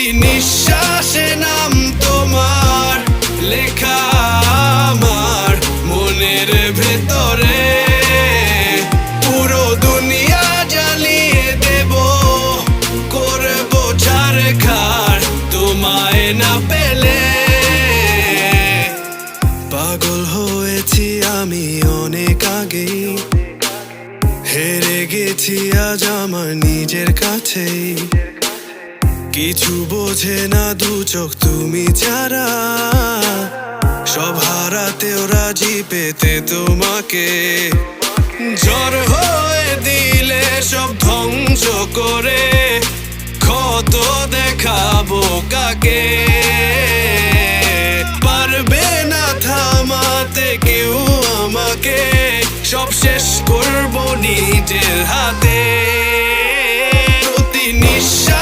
প্রতি নিঃশ্বাসে নাম তোমার লেখা আমার মনের ভেতরে। পুরো দুনিয়া জ্বালিয়ে দেব, করব ছারখার তোমায় না পেলে। পাগল হয়েছি আমি অনেক আগেই, হেরে গেছি আজ আমার নিজের কাছেই। কিছু বোঝে না দু চোখ তুমি ছাড়া, সব হারাতেও রাজি পেতে তোমাকে। ঝড় হয়ে দিলে সব ধ্বংস করে, ক্ষত দেখাবো কাকে। পারবে না থামাতে কেউ আমাকে, সব শেষ করবো নিজের হাতে। প্রতি নিঃশ্বাস